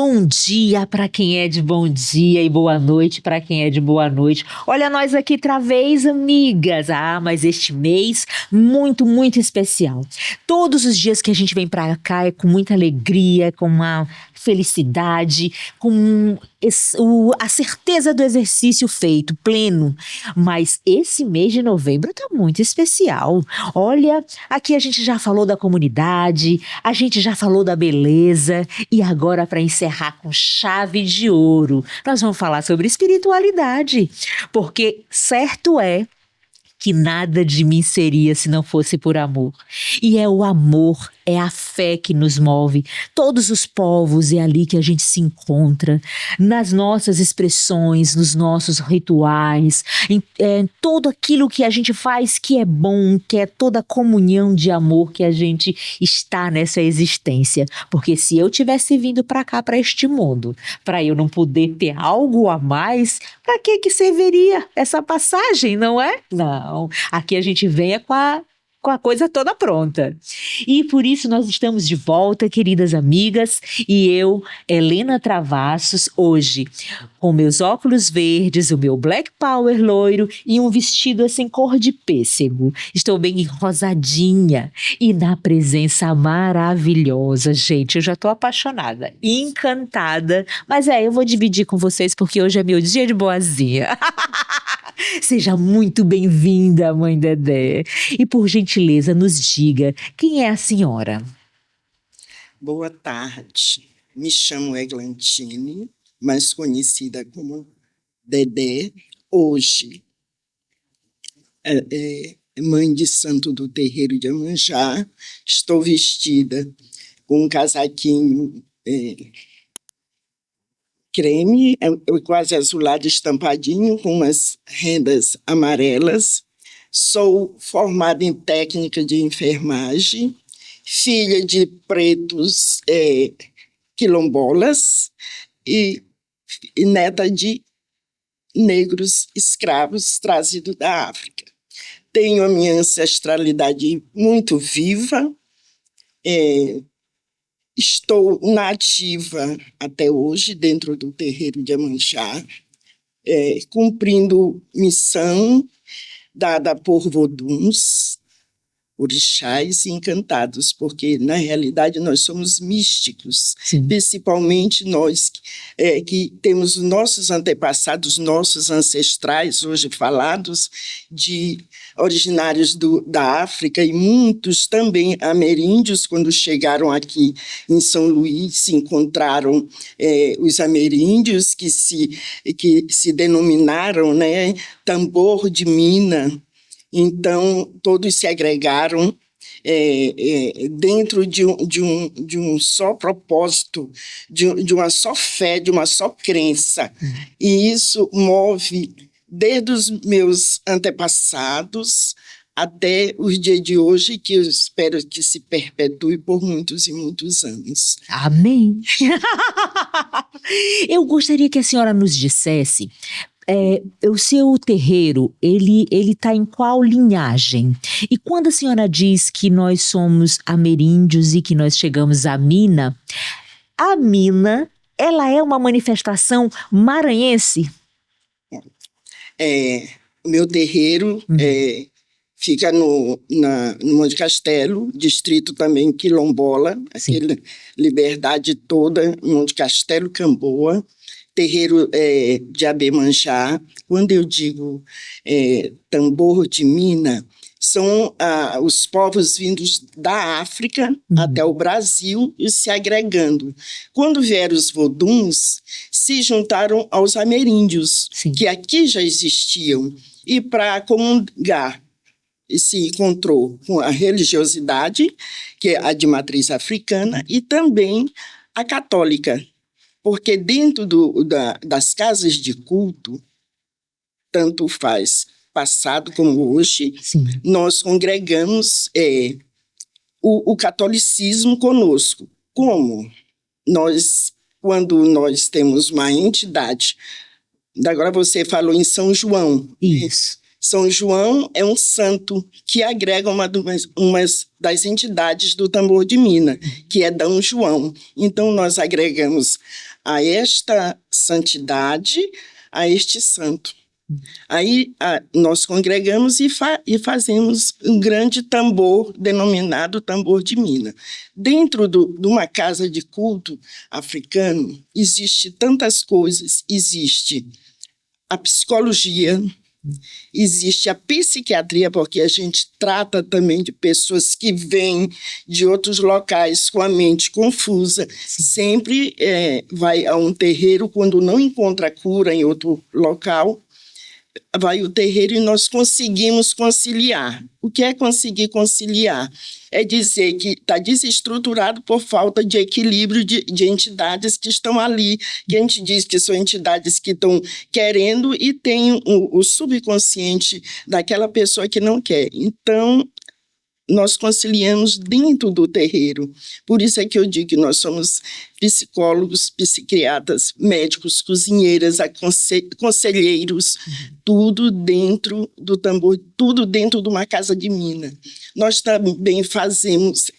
Bom dia para quem é de bom dia e boa noite para quem é de boa noite. Olha nós aqui outra vez, amigas. Mas este mês muito, muito especial. Todos os dias que a gente vem para cá é com muita alegria, com uma felicidade, com a certeza do exercício feito, pleno. Mas esse mês de novembro tá muito especial. Olha, aqui a gente já falou da comunidade, a gente já falou da beleza e agora, para encerrar com chave de ouro, nós vamos falar sobre espiritualidade, porque certo é que nada de mim seria se não fosse por amor. E é o amor, é a fé que nos move. Todos os povos é ali que a gente se encontra, nas nossas expressões, nos nossos rituais, em tudo aquilo que a gente faz que é bom, que é toda a comunhão de amor que a gente está nessa existência. Porque se eu tivesse vindo para cá, para este mundo, para eu não poder ter algo a mais, para que serviria essa passagem, não é? Não. Aqui a gente vem com a coisa toda pronta. E por isso nós estamos de volta, queridas amigas, e eu, Helena Travassos, hoje com meus óculos verdes, o meu Black Power loiro e um vestido assim cor de pêssego. Estou bem rosadinha e na presença maravilhosa, gente, eu já estou apaixonada, encantada, mas eu vou dividir com vocês porque hoje é meu dia de boazinha. Seja muito bem-vinda, mãe Dedé. E por gentileza, nos diga, quem é a senhora? Boa tarde. Me chamo Eglantine, mais conhecida como Dedé. Hoje, mãe de santo do terreiro de Iemanjá. Estou vestida com um casaquinho creme, quase azulado, estampadinho, com umas rendas amarelas. Sou formada em técnica de enfermagem, filha de pretos quilombolas e neta de negros escravos trazidos da África. Tenho a minha ancestralidade muito viva, estou nativa até hoje dentro do terreiro de Iemanjá, cumprindo missão dada por voduns, orixás e encantados, porque na realidade nós somos místicos. Sim. Principalmente nós que temos nossos antepassados, nossos ancestrais, hoje falados, originários da África, e muitos também ameríndios. Quando chegaram aqui em São Luís, se encontraram os ameríndios que se denominaram, né, tambor de mina. Então, todos se agregaram dentro de um só propósito, de uma só fé, de uma só crença. E isso move desde os meus antepassados até os dias de hoje, que eu espero que se perpetue por muitos e muitos anos. Amém! Eu gostaria que a senhora nos dissesse... o seu terreiro, ele está em qual linhagem? E quando a senhora diz que nós somos ameríndios e que nós chegamos a mina, ela é uma manifestação maranhense? O meu terreiro fica no Monte Castelo, distrito também quilombola, aquela liberdade toda, Monte Castelo, Camboa. Terreiro de Abemanjá. Quando eu digo tambor de mina, são os povos vindos da África até o Brasil e se agregando. Quando vieram os voduns, se juntaram aos ameríndios, que aqui já existiam, e para comungar se encontrou com a religiosidade, que é a de matriz africana, e também a católica. Porque dentro das casas de culto, tanto faz passado como hoje, nós congregamos o catolicismo conosco. Como? Quando nós temos uma entidade, agora você falou em São João. Isso. São João é um santo que agrega uma das entidades do tambor de Minas, que é D. João. Então, nós agregamos a esta santidade, a este santo. Aí nós congregamos e fazemos um grande tambor denominado tambor de Minas. Dentro de uma casa de culto africano, existe tantas coisas. Existe a psicologia, existe a psiquiatria, porque a gente trata também de pessoas que vêm de outros locais com a mente confusa. Sempre vai a um terreiro quando não encontra cura em outro local. Vai o terreiro e nós conseguimos conciliar. O que é conseguir conciliar? É dizer que está desestruturado por falta de equilíbrio de entidades que estão ali, que a gente diz que são entidades que estão querendo e tem o subconsciente daquela pessoa que não quer. Então, nós conciliamos dentro do terreiro. Por isso é que eu digo que nós somos psicólogos, psiquiatras, médicos, cozinheiras, conselheiros, tudo dentro do tambor, tudo dentro de uma casa de mina. Nós também fazemos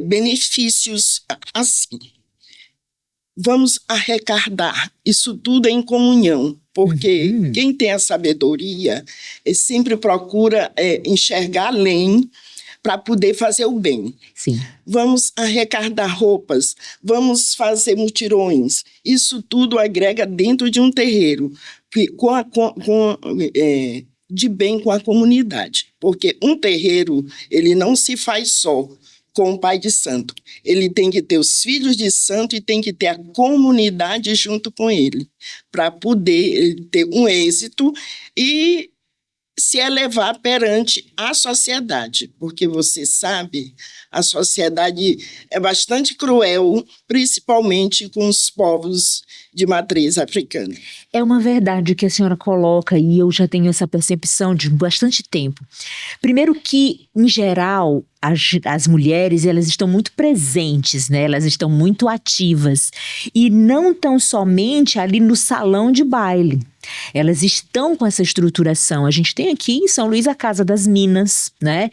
benefícios assim. Vamos arrecadar. Isso tudo é em comunhão. Porque quem tem a sabedoria sempre procura enxergar além para poder fazer o bem. Sim. Vamos arrecadar roupas, vamos fazer mutirões. Isso tudo agrega dentro de um terreiro, de bem com a comunidade. Porque um terreiro, ele não se faz só com o pai de santo. Ele tem que ter os filhos de santo e tem que ter a comunidade junto com ele, para poder ter um êxito e se elevar perante a sociedade. Porque você sabe, a sociedade é bastante cruel, principalmente com os povos de matriz africana. É uma verdade que a senhora coloca, e eu já tenho essa percepção de bastante tempo. Primeiro que, em geral, as mulheres, elas estão muito presentes, né? Elas estão muito ativas. E não tão somente ali no salão de baile. Elas estão com essa estruturação. A gente tem aqui em São Luís a Casa das Minas, né?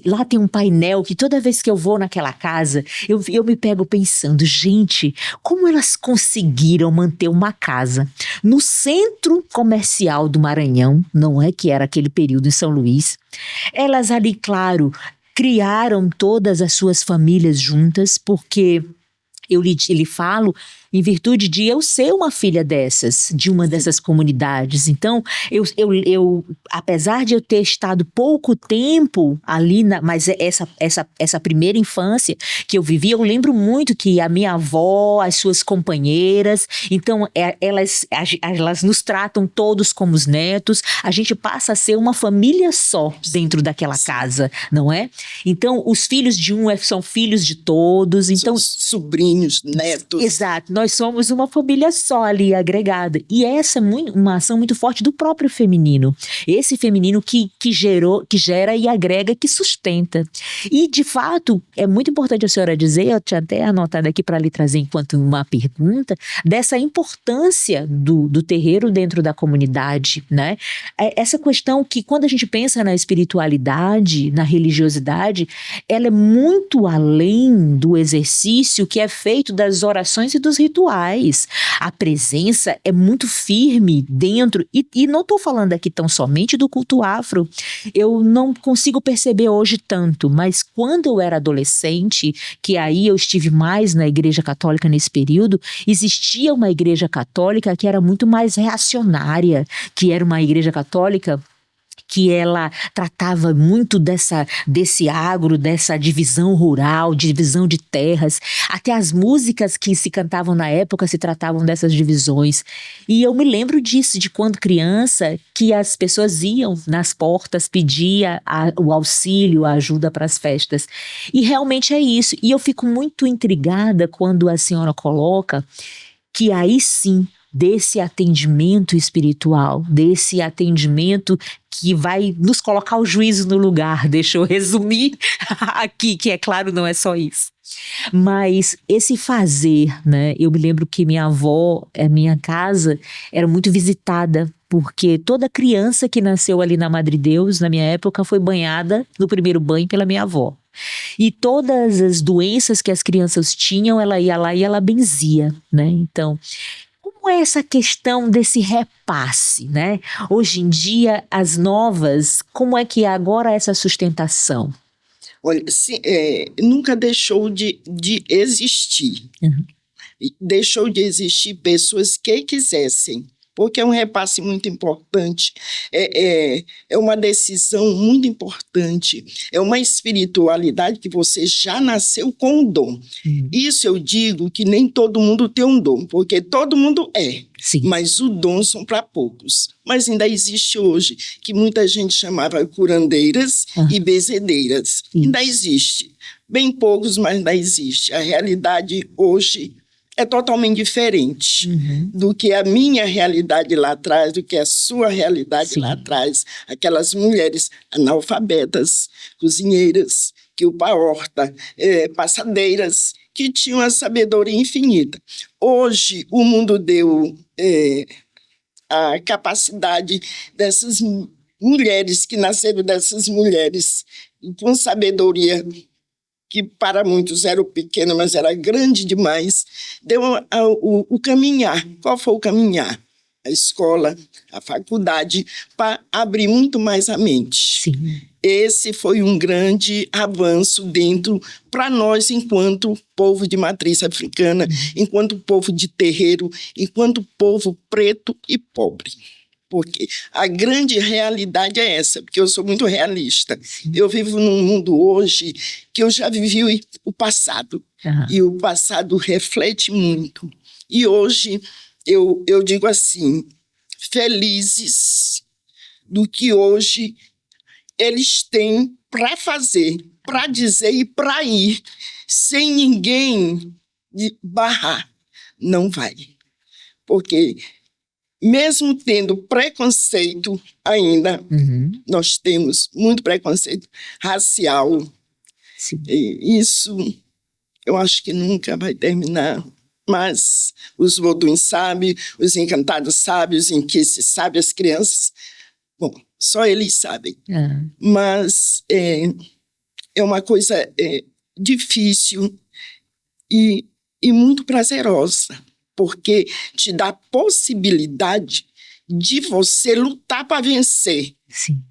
Lá tem um painel que toda vez que eu vou naquela casa, eu me pego pensando, gente, como elas conseguiram manter uma casa no centro comercial do Maranhão, não é que era aquele período em São Luís. Elas ali, claro, criaram todas as suas famílias juntas, porque eu lhe falo em virtude de eu ser uma filha de uma dessas comunidades. Então, eu apesar de eu ter estado pouco tempo ali, mas essa primeira infância que eu vivi, eu lembro muito que a minha avó, as suas companheiras, então elas nos tratam todos como os netos, a gente passa a ser uma família só dentro daquela casa, não é? Então, os filhos de um são filhos de todos, então... Sobrinhos, netos. Exato. Nós somos uma família só ali, agregada. E essa é uma ação muito forte do próprio feminino. Esse feminino que gera e agrega, que sustenta. E, de fato, é muito importante a senhora dizer, eu tinha até anotado aqui para lhe trazer enquanto uma pergunta, dessa importância do terreiro dentro da comunidade, né? Essa questão que, quando a gente pensa na espiritualidade, na religiosidade, ela é muito além do exercício que é feito das orações e dos rituais. A presença é muito firme dentro, e não estou falando aqui tão somente do culto afro, eu não consigo perceber hoje tanto, mas quando eu era adolescente, que aí eu estive mais na igreja católica nesse período, existia uma igreja católica que era muito mais reacionária, que era uma igreja católica que ela tratava muito desse agro, dessa divisão rural, divisão de terras. Até as músicas que se cantavam na época se tratavam dessas divisões. E eu me lembro disso, de quando criança, que as pessoas iam nas portas pedir o auxílio, a ajuda para as festas. E realmente é isso. E eu fico muito intrigada quando a senhora coloca que aí sim desse atendimento espiritual, desse atendimento que vai nos colocar o juízo no lugar. Deixa eu resumir aqui, que é claro, não é só isso. Mas esse fazer, né? Eu me lembro que minha avó, a minha casa, era muito visitada, porque toda criança que nasceu ali na Madre Deus, na minha época, foi banhada no primeiro banho pela minha avó. E todas as doenças que as crianças tinham, ela ia lá e ela benzia, né? Então, como é essa questão desse repasse, né? Hoje em dia, as novas, como é que é agora essa sustentação? Olha, nunca deixou de existir. Uhum. Deixou de existir pessoas que quisessem, porque é um repasse muito importante, é uma decisão muito importante, é uma espiritualidade que você já nasceu com um dom. Isso eu digo que nem todo mundo tem um dom, porque todo mundo Sim. mas os dons são para poucos. Mas ainda existe hoje, que muita gente chamava curandeiras e benzedeiras. Ainda existe. Bem poucos, mas ainda existe. A realidade hoje é totalmente diferente do que a minha realidade lá atrás, do que a sua realidade lá atrás. Aquelas mulheres analfabetas, cozinheiras, que upa horta, passadeiras, que tinham a sabedoria infinita. Hoje, o mundo deu a capacidade dessas mulheres, que nasceram dessas mulheres, com sabedoria, que para muitos era pequena, mas era grande demais, deu o caminhar. Qual foi o caminhar? A escola, a faculdade, para abrir muito mais a mente. Sim. Esse foi um grande avanço para nós, enquanto povo de matriz africana, enquanto povo de terreiro, enquanto povo preto e pobre. Porque a grande realidade é essa, porque eu sou muito realista. Eu vivo num mundo hoje que eu já vivi o passado, e o passado reflete muito. E hoje eu digo assim, felizes do que hoje eles têm para fazer, para dizer e para ir, sem ninguém barrar. Não vai. Porque mesmo tendo preconceito ainda, nós temos muito preconceito racial. Sim. E isso eu acho que nunca vai terminar. Mas os Voduns sabem, os Encantados sabem, os Inquices sabem, as crianças... Bom, só eles sabem. Mas é uma coisa difícil e muito prazerosa, porque te dá a possibilidade de você lutar para vencer. Sim.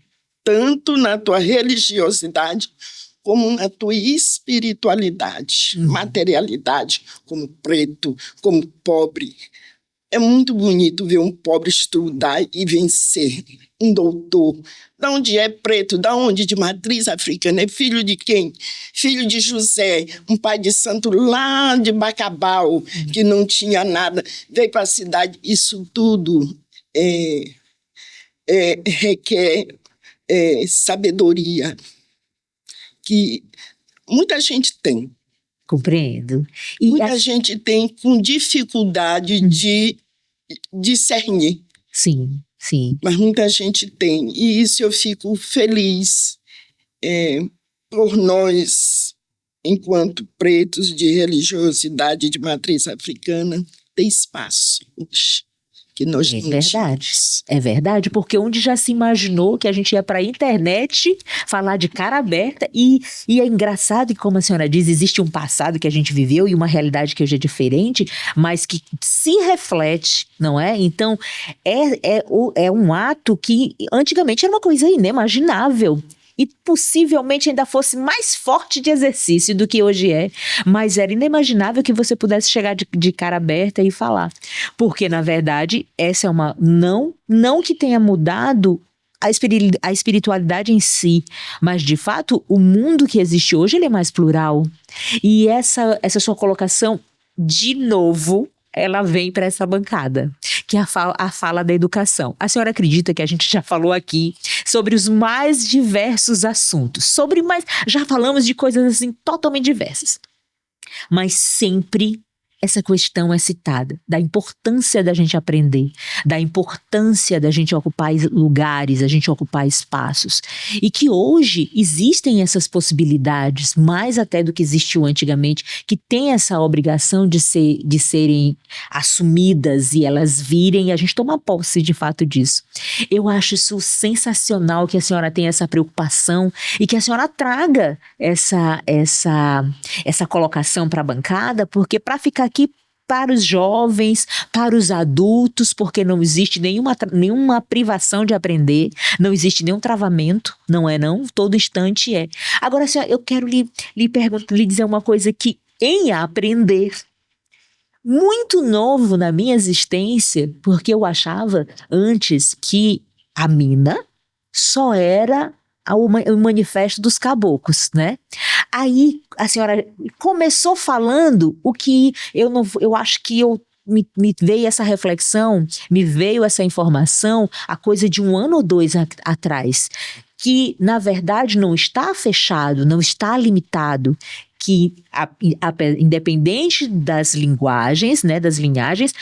Tanto na tua religiosidade, como na tua espiritualidade, materialidade, como preto, como pobre. É muito bonito ver um pobre estudar e vencer, um doutor. Da onde é preto? Da onde? De matriz africana. É filho de quem? Filho de José, um pai de santo lá de Bacabal, que não tinha nada. Veio para a cidade. Isso tudo requer sabedoria, que muita gente tem. Compreendo. E muita gente tem com dificuldade de discernir. Sim, sim. Mas muita gente tem. E isso eu fico feliz por nós, enquanto pretos de religiosidade de matriz africana, ter espaço que nós não tínhamos. É verdade, porque onde já se imaginou que a gente ia para a internet falar de cara aberta e é engraçado que, como a senhora diz, existe um passado que a gente viveu e uma realidade que hoje é diferente, mas que se reflete, não é? Então, é um ato que antigamente era uma coisa inimaginável. E possivelmente ainda fosse mais forte de exercício do que hoje é. Mas era inimaginável que você pudesse chegar de cara aberta e falar. Porque, na verdade, essa é uma... Não que tenha mudado a espiritualidade em si, mas, de fato, o mundo que existe hoje, ele é mais plural. E essa sua colocação, de novo, ela vem para essa bancada, que é a fala da educação. A senhora acredita que a gente já falou aqui sobre os mais diversos assuntos, já falamos de coisas assim totalmente diversas, mas sempre essa questão é citada, da importância da gente aprender, da importância da gente ocupar lugares, a gente ocupar espaços. E que hoje existem essas possibilidades, mais até do que existiu antigamente, que tem essa obrigação de serem assumidas e elas virem e a gente tomar posse de fato disso. Eu acho isso sensacional que a senhora tenha essa preocupação e que a senhora traga essa colocação para a bancada, porque para ficar aqui para os jovens, para os adultos, porque não existe nenhuma privação de aprender, não existe nenhum travamento, não é não? Todo instante é. Agora, senhora, eu quero lhe dizer uma coisa que em aprender, muito novo na minha existência, porque eu achava antes que a mina só era o manifesto dos caboclos, né? Aí a senhora começou falando o que eu acho que me veio essa reflexão, me veio essa informação há coisa de 1 ano ou 2 atrás, que na verdade não está fechado, não está limitado, que independente das linguagens, né, das linhagens,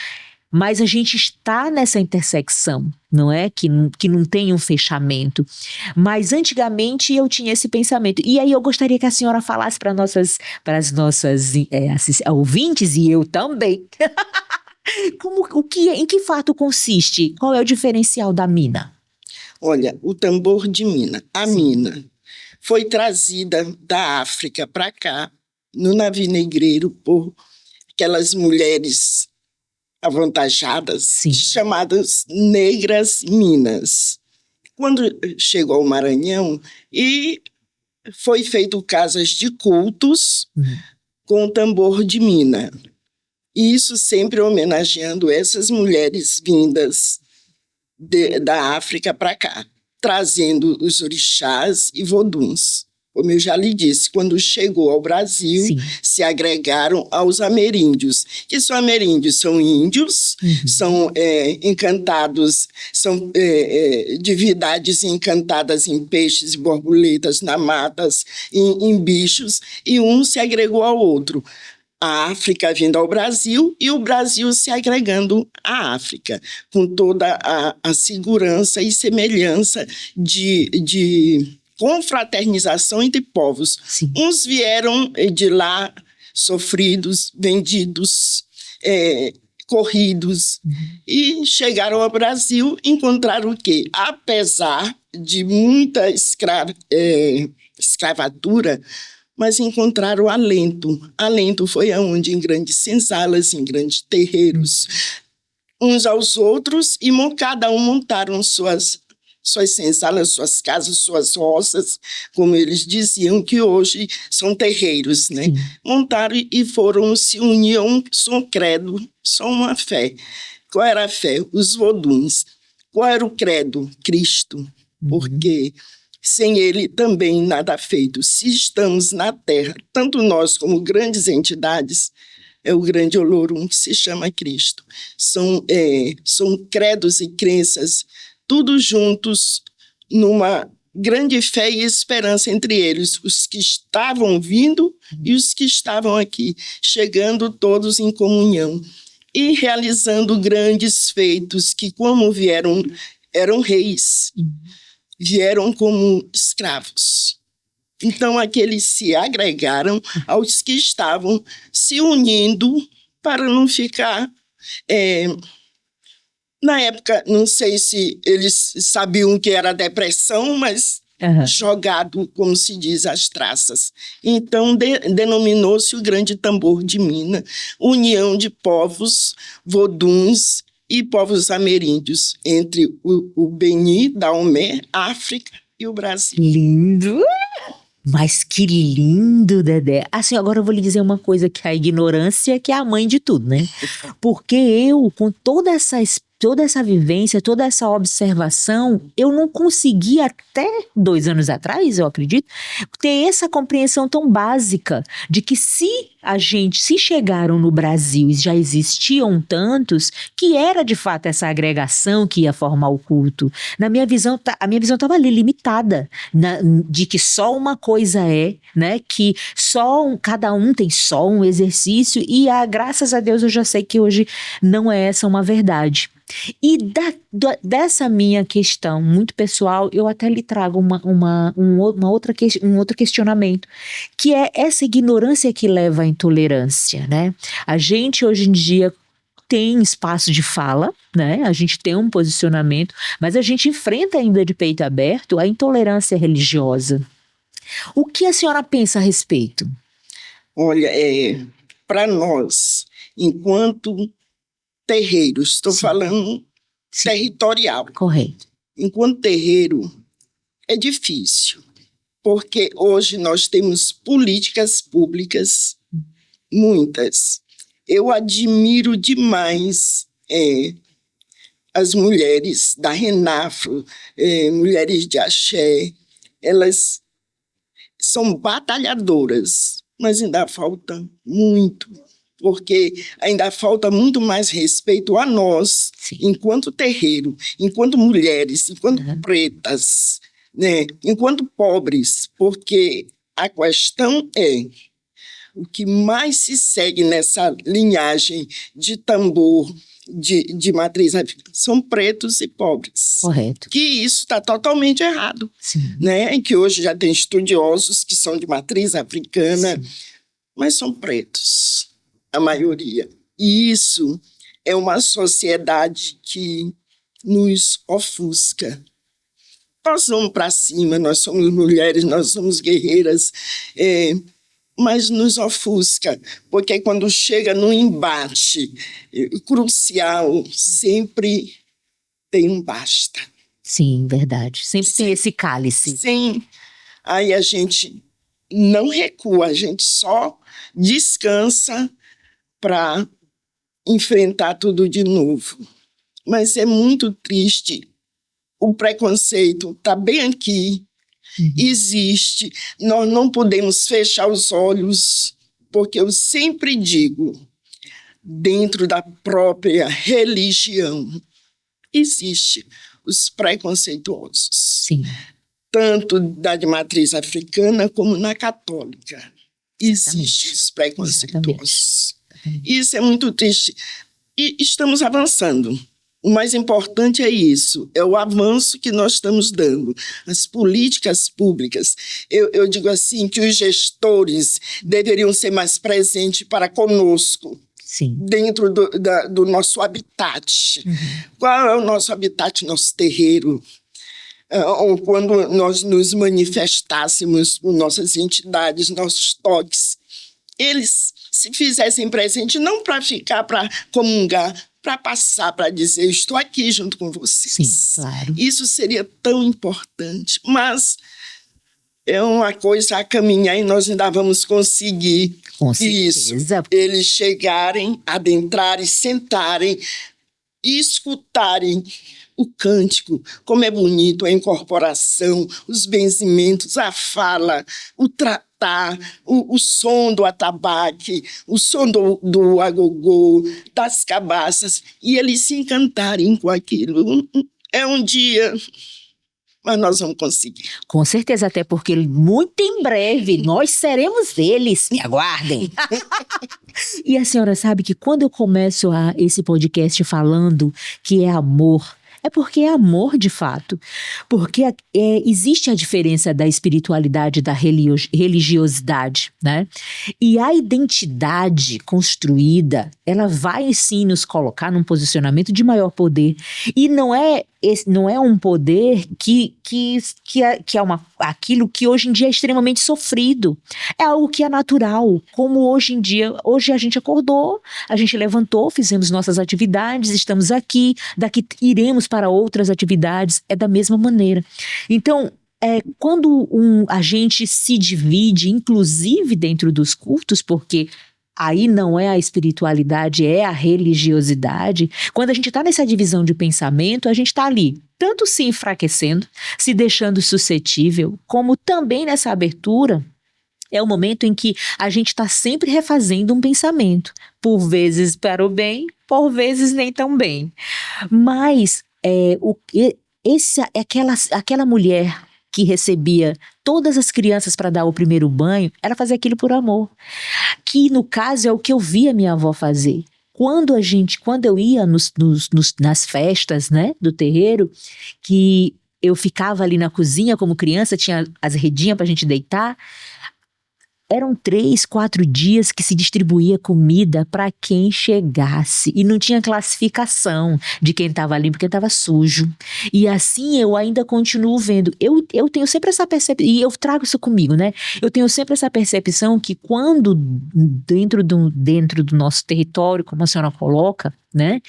mas a gente está nessa intersecção, não é? Que não tem um fechamento. Mas antigamente eu tinha esse pensamento. E aí eu gostaria que a senhora falasse para as nossas ouvintes, e eu também, em que fato consiste? Qual é o diferencial da mina? Olha, o tambor de mina, a mina, foi trazida da África para cá, no navio negreiro, por aquelas mulheres avantajadas, Sim, chamadas negras minas. Quando chegou ao Maranhão, e foi feito casas de cultos com tambor de mina. E isso sempre homenageando essas mulheres vindas da África para cá, trazendo os orixás e voduns. Como eu já lhe disse, quando chegou ao Brasil, sim, se agregaram aos ameríndios. Que são ameríndios? São índios, são encantados, são divindades encantadas em peixes e borboletas, na matas, em bichos, e um se agregou ao outro. A África vindo ao Brasil e o Brasil se agregando à África, com toda a segurança e semelhança de confraternização entre povos. sim. Uns vieram de lá sofridos, vendidos, corridos, e chegaram ao Brasil e encontraram o quê? Apesar de muita escravatura, mas encontraram alento. Alento foi aonde? Em grandes senzalas, em grandes terreiros, uns aos outros, e cada um montaram suas senzalas, suas casas, suas roças, como eles diziam, que hoje são terreiros, né? Sim. Montaram e se uniam, só um credo, só uma fé. Qual era a fé? Os voduns. Qual era o credo? Cristo. Porque sem ele também nada feito. Se estamos na Terra, tanto nós como grandes entidades, é o grande Olorum que se chama Cristo. São credos e crenças, tudo juntos, numa grande fé e esperança entre eles, os que estavam vindo e os que estavam aqui, chegando todos em comunhão e realizando grandes feitos que, como vieram, eram reis, vieram como escravos. Então, aqueles se agregaram aos que estavam se unindo para não ficar... Na época, não sei se eles sabiam que era depressão, mas jogado, como se diz, às traças. Então, denominou-se o Grande Tambor de Mina, união de povos voduns e povos ameríndios, entre o Beni, Daomé, África e o Brasil. Lindo! Mas que lindo, Dedé. Assim, agora eu vou lhe dizer uma coisa, que a ignorância que é a mãe de tudo, né? Porque eu, com toda essa vivência, toda essa observação, eu não consegui até 2 anos atrás, eu acredito, ter essa compreensão tão básica de que se se chegaram no Brasil e já existiam tantos, que era de fato essa agregação que ia formar o culto. Na minha visão, a minha visão estava ali limitada, de que só uma coisa né, que cada um tem só um exercício, e graças a Deus eu já sei que hoje não é essa uma verdade. E dessa minha questão muito pessoal, eu até lhe trago um outro questionamento, que é essa ignorância que leva à intolerância, né? A gente hoje em dia tem espaço de fala, né? A gente tem um posicionamento, mas a gente enfrenta ainda de peito aberto a intolerância religiosa. O que a senhora pensa a respeito? Olha, para nós, enquanto terreiros, estou falando territorial. Correto. Enquanto terreiro, é difícil, porque hoje nós temos políticas públicas, muitas. Eu admiro demais as mulheres da Renafro, mulheres de axé, elas são batalhadoras, mas ainda falta muito, porque ainda falta muito mais respeito a nós, enquanto terreiro, enquanto mulheres, enquanto pretas, né, enquanto pobres, porque a questão o que mais se segue nessa linhagem de tambor, de matriz africana, são pretos e pobres. Correto. Que isso está totalmente errado. Sim. Né? Que hoje já tem estudiosos que são de matriz africana, sim, mas são pretos, a maioria. E isso é uma sociedade que nos ofusca. Nós vamos para cima, nós somos mulheres, nós somos guerreiras, mas nos ofusca, porque quando chega num embate crucial, sempre tem um basta. Sim, verdade. Sempre tem esse cálice. Sim. Aí a gente não recua, a gente só descansa para enfrentar tudo de novo. Mas é muito triste. O preconceito está bem aqui. Existe, nós não podemos fechar os olhos, porque eu sempre digo, dentro da própria religião, existe os preconceituosos. Sim. Tanto da de matriz africana como na católica. Existem os preconceituosos. Isso é muito triste. E estamos avançando. O mais importante é isso, é o avanço que nós estamos dando. As políticas públicas, eu digo assim, que os gestores deveriam ser mais presentes para conosco. Sim. Dentro do nosso habitat. Qual é o nosso habitat, nosso terreiro? Ou quando nós nos manifestássemos com nossas entidades, nossos toques, eles se fizessem presente, não para ficar, para comungar, para passar, para dizer, estou aqui junto com vocês. Sim, claro. Isso seria tão importante, mas é uma coisa a caminhar e nós ainda vamos conseguir isso. Eles chegarem, adentrarem, sentarem e escutarem o cântico, como é bonito a incorporação, os benzimentos, a fala, o tratar, o som do atabaque, o som do agogô, das cabaças, e eles se encantarem com aquilo. É um dia, mas nós vamos conseguir. Com certeza, até porque muito em breve nós seremos eles. Me aguardem. E a senhora sabe que quando eu começo esse podcast falando que é amor, é porque é amor de fato. Porque existe a diferença da espiritualidade e da religiosidade, né? E a identidade construída, ela vai sim nos colocar num posicionamento de maior poder. E não é um poder que é aquilo que hoje em dia é extremamente sofrido. É algo que é natural, como hoje a gente acordou, a gente levantou, fizemos nossas atividades, estamos aqui, daqui iremos para outras atividades, é da mesma maneira. Então, quando a gente se divide, inclusive dentro dos cultos, porque aí não é a espiritualidade, é a religiosidade. Quando a gente está nessa divisão de pensamento, a gente está ali, tanto se enfraquecendo, se deixando suscetível, como também nessa abertura, É o momento em que a gente está sempre refazendo um pensamento, por vezes para o bem, por vezes nem tão bem. Mas aquela mulher que recebia todas as crianças para dar o primeiro banho, ela fazia aquilo por amor. Que no caso é o que eu via minha avó fazer. Quando eu ia nas festas, né, do terreiro, que eu ficava ali na cozinha como criança, tinha as redinhas pra gente deitar, eram 3, 4 dias que se distribuía comida para quem chegasse. E não tinha classificação de quem estava ali, porque estava sujo. E assim eu ainda continuo vendo. Eu tenho sempre essa percepção, e eu trago isso comigo, né? Eu tenho sempre essa percepção que quando dentro do nosso território, como a senhora coloca, né,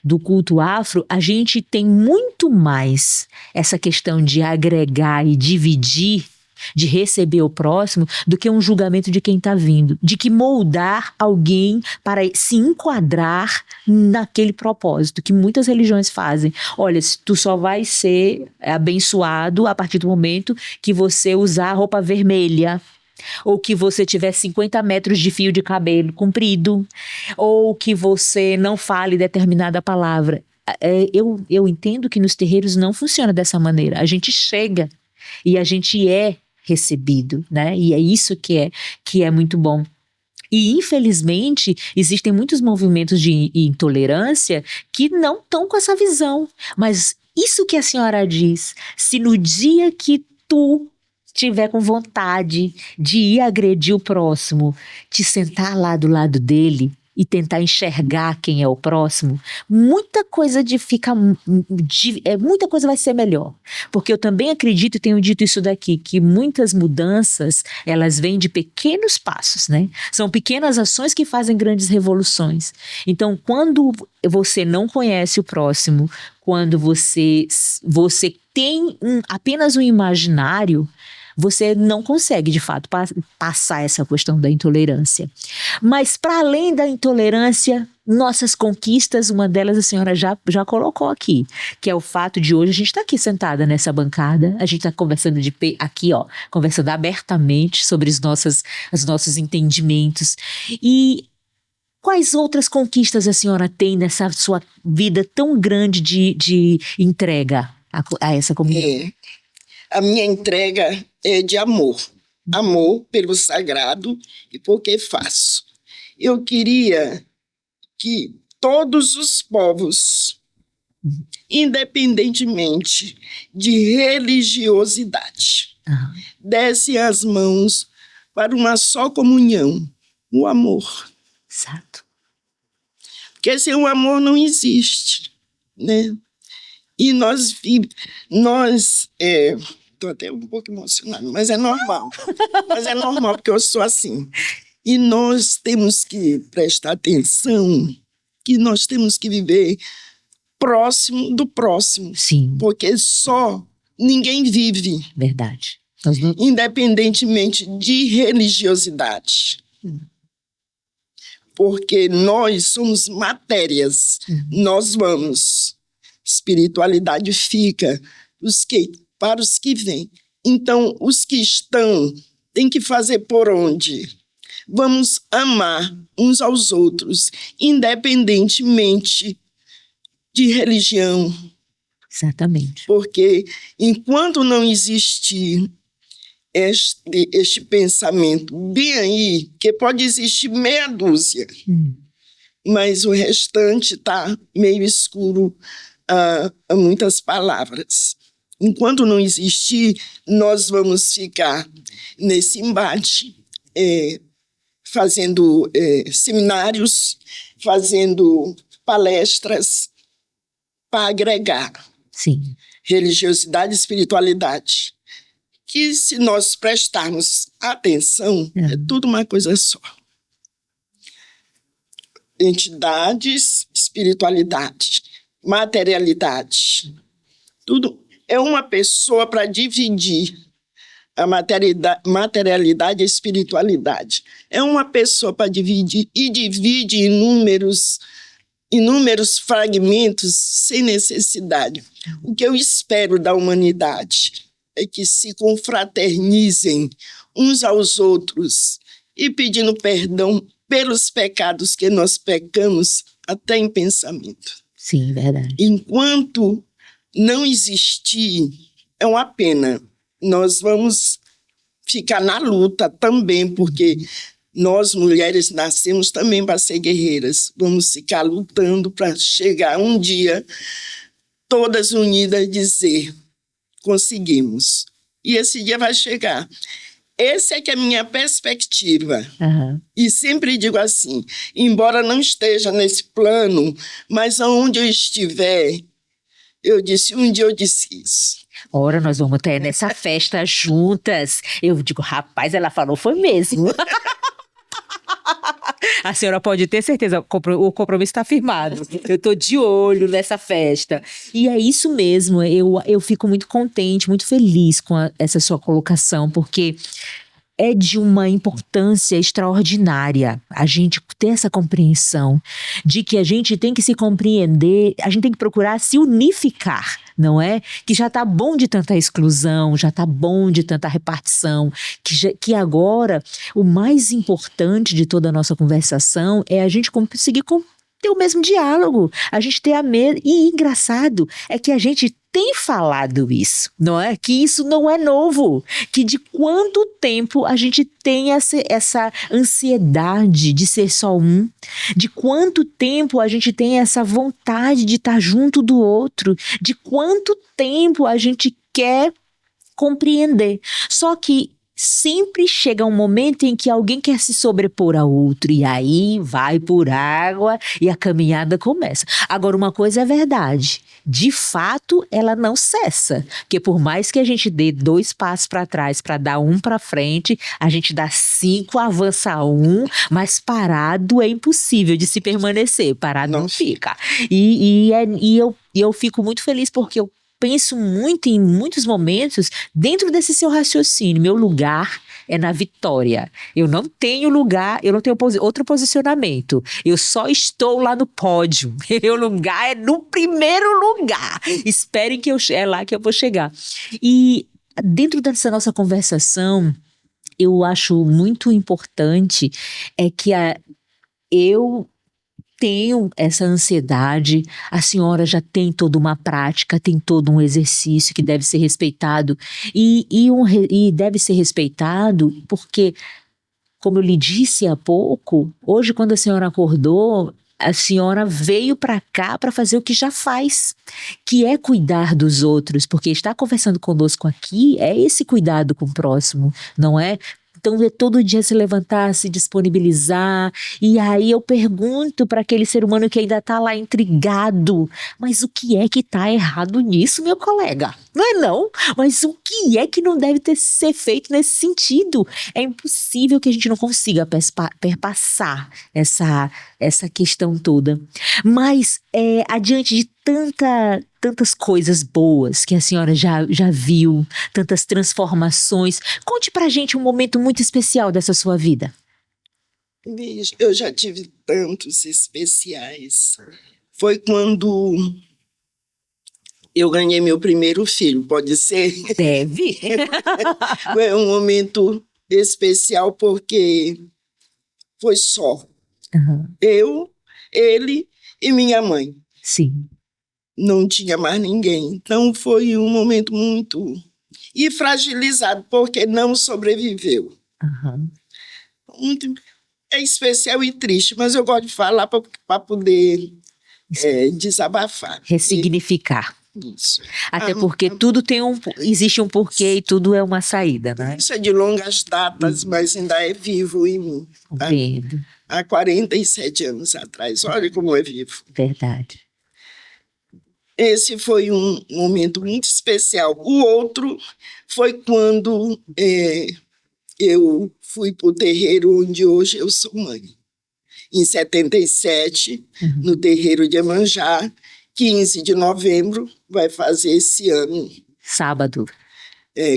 do culto afro, a gente tem muito mais essa questão de agregar e dividir, de receber o próximo, do que um julgamento de quem está vindo, de que moldar alguém para se enquadrar naquele propósito que muitas religiões fazem. Olha, tu só vai ser abençoado a partir do momento que você usar a roupa vermelha, ou que você tiver 50 metros de fio de cabelo comprido, ou que você não fale determinada palavra. Eu entendo que nos terreiros não funciona dessa maneira. A gente chega e a gente é recebido, né? E é isso que é muito bom. E, infelizmente, existem muitos movimentos de intolerância que não estão com essa visão. Mas isso que a senhora diz, se no dia que tu tiver com vontade de ir agredir o próximo, te sentar lá do lado dele e tentar enxergar quem é o próximo, muita coisa muita coisa vai ser melhor. Porque eu também acredito, e tenho dito isso daqui, que muitas mudanças, elas vêm de pequenos passos, né? São pequenas ações que fazem grandes revoluções. Então, quando você não conhece o próximo, quando você tem apenas um imaginário, você não consegue, de fato, passar essa questão da intolerância. Mas, para além da intolerância, nossas conquistas, uma delas a senhora já colocou aqui, que é o fato de hoje a gente estar aqui sentada nessa bancada, a gente está conversando aqui, ó, conversando abertamente sobre os nossos entendimentos. E quais outras conquistas a senhora tem nessa sua vida tão grande de entrega a essa comunidade? A minha entrega é de amor. Amor pelo sagrado e porque faço. Eu queria que todos os povos, independentemente de religiosidade, dessem as mãos para uma só comunhão, o amor. Exato. Porque sem o amor não existe, né? E nós estou até um pouco emocionada, mas é normal. Mas é normal, porque eu sou assim. E nós temos que prestar atenção, que nós temos que viver próximo do próximo. Sim. Porque só ninguém vive. Verdade. Independentemente de religiosidade. Porque nós somos matérias. Nós vamos. Espiritualidade fica para os que vêm. Então, os que estão têm que fazer por onde? Vamos amar uns aos outros, independentemente de religião. Exatamente. Porque enquanto não existir este pensamento bem aí, que pode existir meia dúzia, mas o restante está meio escuro a muitas palavras. Enquanto não existir, nós vamos ficar nesse embate, fazendo seminários, fazendo palestras para agregar. Sim. Religiosidade e espiritualidade. Que se nós prestarmos atenção, é tudo uma coisa só. Entidades, espiritualidade, materialidade. Tudo é uma pessoa para dividir a materialidade e a espiritualidade. É uma pessoa para dividir e divide em inúmeros fragmentos sem necessidade. O que eu espero da humanidade é que se confraternizem uns aos outros e pedindo perdão pelos pecados que nós pecamos até em pensamento. Sim, verdade. Enquanto não existir, é uma pena. Nós vamos ficar na luta também, porque nós, mulheres, nascemos também para ser guerreiras. Vamos ficar lutando para chegar um dia, todas unidas, e dizer: conseguimos. E esse dia vai chegar. Essa é que é a minha perspectiva. Aham. E sempre digo assim, embora não esteja nesse plano, mas aonde eu estiver, eu disse, um dia eu disse isso. Ora, nós vamos ter nessa festa juntas. Eu digo, rapaz, ela falou, foi mesmo. A senhora pode ter certeza, o compromisso está firmado. Eu estou de olho nessa festa. E é isso mesmo, eu fico muito contente, muito feliz com essa sua colocação, porque é de uma importância extraordinária a gente ter essa compreensão de que a gente tem que se compreender, a gente tem que procurar se unificar, não é? Que já tá bom de tanta exclusão, já tá bom de tanta repartição, que agora o mais importante de toda a nossa conversação é a gente conseguir ter o mesmo diálogo, a gente ter E engraçado é que a gente tem falado isso, não é? Que isso não é novo, que de quanto tempo a gente tem essa ansiedade de ser só um, de quanto tempo a gente tem essa vontade de estar junto do outro, de quanto tempo a gente quer compreender. Só que sempre chega um momento em que alguém quer se sobrepor a outro e aí vai por água e a caminhada começa. Agora, uma coisa é verdade, de fato ela não cessa, porque por mais que a gente dê 2 passos para trás para dar 1 para frente, a gente dá 5, avança 1, mas parado é impossível de se permanecer, parado não fica. E eu fico muito feliz porque eu penso muito em muitos momentos dentro desse seu raciocínio. Meu lugar é na vitória. Eu não tenho lugar, eu não tenho outro posicionamento. Eu só estou lá no pódio. Meu lugar é no primeiro lugar. Esperem que é lá que eu vou chegar. E dentro dessa nossa conversação, eu acho muito importante é que eu tenho essa ansiedade, a senhora já tem toda uma prática, tem todo um exercício que deve ser respeitado e deve ser respeitado porque, como eu lhe disse há pouco, hoje quando a senhora acordou, a senhora veio para cá para fazer o que já faz, que é cuidar dos outros, porque estar conversando conosco aqui é esse cuidado com o próximo, não é? Então, é todo dia se levantar, se disponibilizar. E aí eu pergunto para aquele ser humano que ainda está lá intrigado, mas o que é que está errado nisso, meu colega? Não é não? Mas o que é que não deve ser feito nesse sentido? É impossível que a gente não consiga perpassar essa questão toda. Mas, adiante de tantas coisas boas que a senhora já viu, tantas transformações. Conte pra gente um momento muito especial dessa sua vida. Eu já tive tantos especiais. Foi quando eu ganhei meu primeiro filho, pode ser? Deve. Foi um momento especial porque foi só eu, ele e minha mãe. Sim. Não tinha mais ninguém. Então foi um momento muito... E fragilizado, porque não sobreviveu. Muito... É especial e triste, mas eu gosto de falar para poder desabafar. Ressignificar. Isso. Até porque tudo existe um porquê e tudo é uma saída, né? Isso é de longas datas, mas ainda é vivo em mim. Tá? Há 47 anos atrás. Olha como é vivo. Verdade. Esse foi um momento muito especial. O outro foi quando eu fui para o terreiro onde hoje eu sou mãe. Em 77, no terreiro de Iemanjá, 15 de novembro, vai fazer esse ano. Sábado.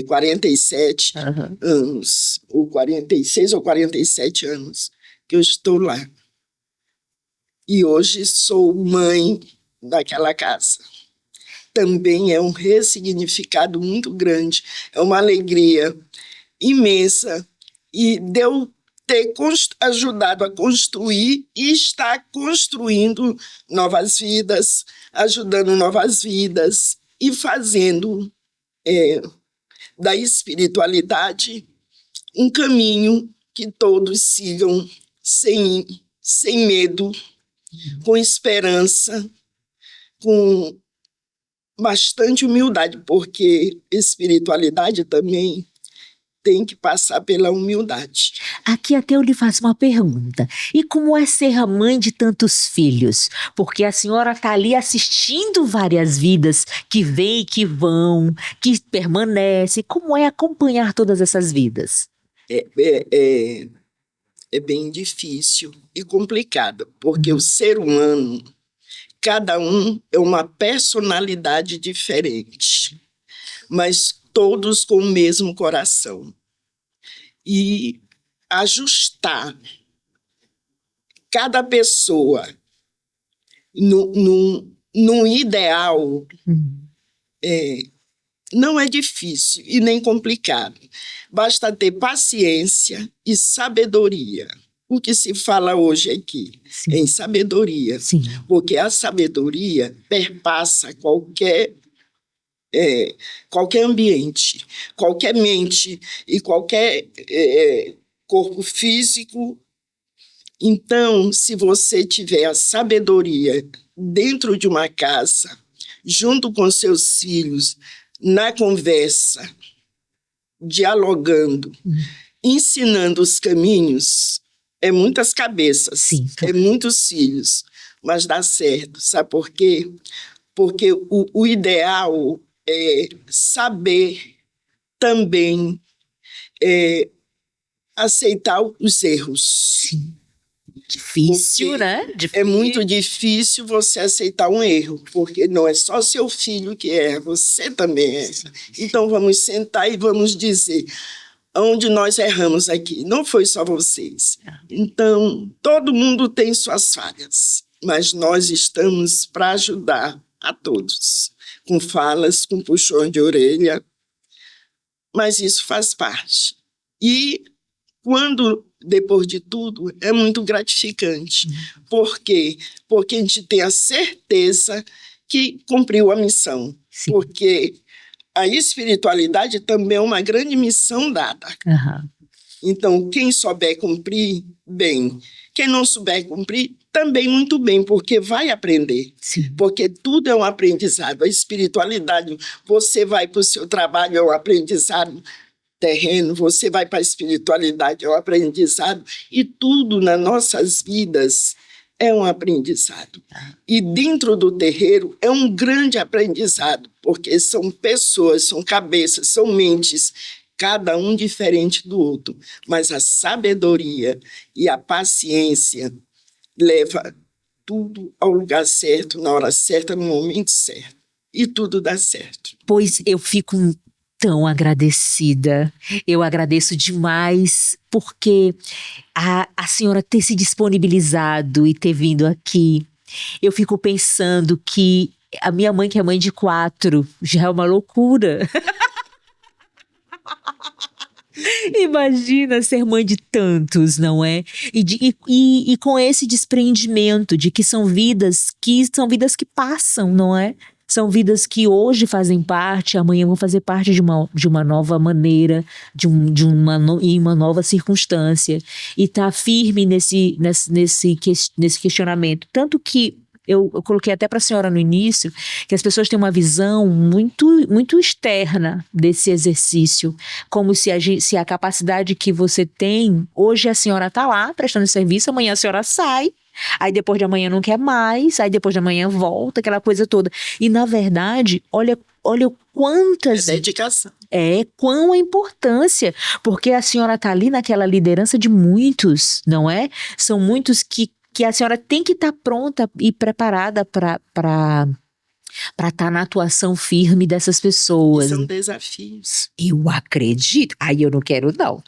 47 anos, ou 46 ou 47 anos que eu estou lá. E hoje sou mãe daquela casa. Também é um ressignificado muito grande, é uma alegria. imensa e deu ter ajudado a construir e está construindo novas vidas, ajudando novas vidas e fazendo da espiritualidade um caminho que todos sigam sem medo, com esperança, com bastante humildade, porque espiritualidade também tem que passar pela humildade. Aqui até eu lhe faço uma pergunta. E como é ser a mãe de tantos filhos? Porque a senhora está ali assistindo várias vidas que vêm e que vão, que permanecem. Como é acompanhar todas essas vidas? É bem difícil e complicado, porque o ser humano, cada um é uma personalidade diferente, mas todos com o mesmo coração. E ajustar cada pessoa num ideal não é difícil e nem complicado. Basta ter paciência e sabedoria. O que se fala hoje aqui é em sabedoria, porque a sabedoria perpassa qualquer ambiente, qualquer mente e qualquer corpo físico. Então, se você tiver a sabedoria dentro de uma casa, junto com seus filhos, na conversa, dialogando, ensinando os caminhos, é muitas cabeças, é muitos filhos, mas dá certo. Sabe por quê? Porque o ideal é saber também aceitar os erros. Sim. Difícil, porque, né? É muito difícil você aceitar um erro, porque não é só seu filho que erra, você também erra. Então vamos sentar e vamos dizer onde nós erramos aqui. Não foi só vocês. Então, todo mundo tem suas falhas, mas nós estamos para ajudar a todos, com falas, com puxões de orelha, mas isso faz parte. E quando, depois de tudo, é muito gratificante. Por quê? Porque a gente tem a certeza que cumpriu a missão. Sim. Porque a espiritualidade também é uma grande missão dada. Então, quem souber cumprir, bem. Quem não souber cumprir, também muito bem, porque vai aprender. Sim. Porque tudo é um aprendizado. A espiritualidade, você vai para o seu trabalho, é um aprendizado terreno, você vai para a espiritualidade, é um aprendizado. E tudo nas nossas vidas é um aprendizado. E dentro do terreiro é um grande aprendizado, porque são pessoas, são cabeças, são mentes, cada um diferente do outro. Mas a sabedoria e a paciência leva tudo ao lugar certo, na hora certa, no momento certo. E tudo dá certo. Pois eu fico tão agradecida. Eu agradeço demais porque a senhora ter se disponibilizado e ter vindo aqui. Eu fico pensando que a minha mãe, que é mãe de 4, já é uma loucura. Imagina ser mãe de tantos, não é? E com esse desprendimento de que são vidas que passam, não é? São vidas que hoje fazem parte, amanhã vão fazer parte de uma nova maneira, em uma nova circunstância. E tá firme nesse questionamento. Tanto que eu coloquei até para a senhora no início que as pessoas têm uma visão muito, muito externa desse exercício, como se a capacidade que você tem, hoje a senhora está lá prestando serviço, amanhã a senhora sai, aí depois de amanhã não quer mais, aí depois de amanhã volta, aquela coisa toda. E na verdade, olha quantas... É dedicação. Quão a importância, porque a senhora está ali naquela liderança de muitos, não é? São muitos que a senhora tem que estar pronta e preparada para estar na atuação firme dessas pessoas. E são desafios. Eu acredito. Aí eu não quero, não.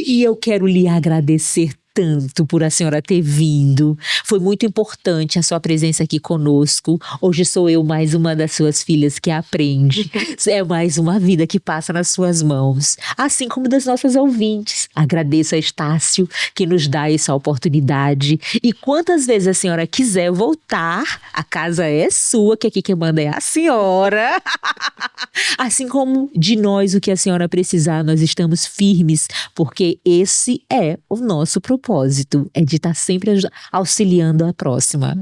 E eu quero lhe agradecer tanto por a senhora ter vindo. Foi muito importante a sua presença aqui conosco. Hoje sou eu mais uma das suas filhas que aprende. É mais uma vida que passa nas suas mãos. Assim como das nossas ouvintes. Agradeço a Estácio que nos dá essa oportunidade. E quantas vezes a senhora quiser voltar, a casa é sua, que aqui quem manda é a senhora. Assim como de nós o que a senhora precisar, nós estamos firmes, porque esse é o nosso propósito, é de estar sempre auxiliando a próxima.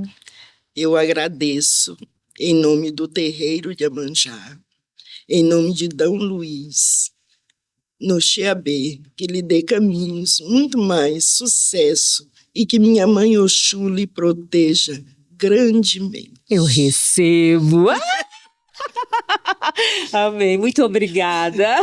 Eu agradeço em nome do terreiro de Iemanjá, em nome de D. Luiz, no Xiabê, que lhe dê caminhos, muito mais sucesso e que minha mãe Oxum lhe proteja grandemente. Eu recebo. Amém, muito obrigada.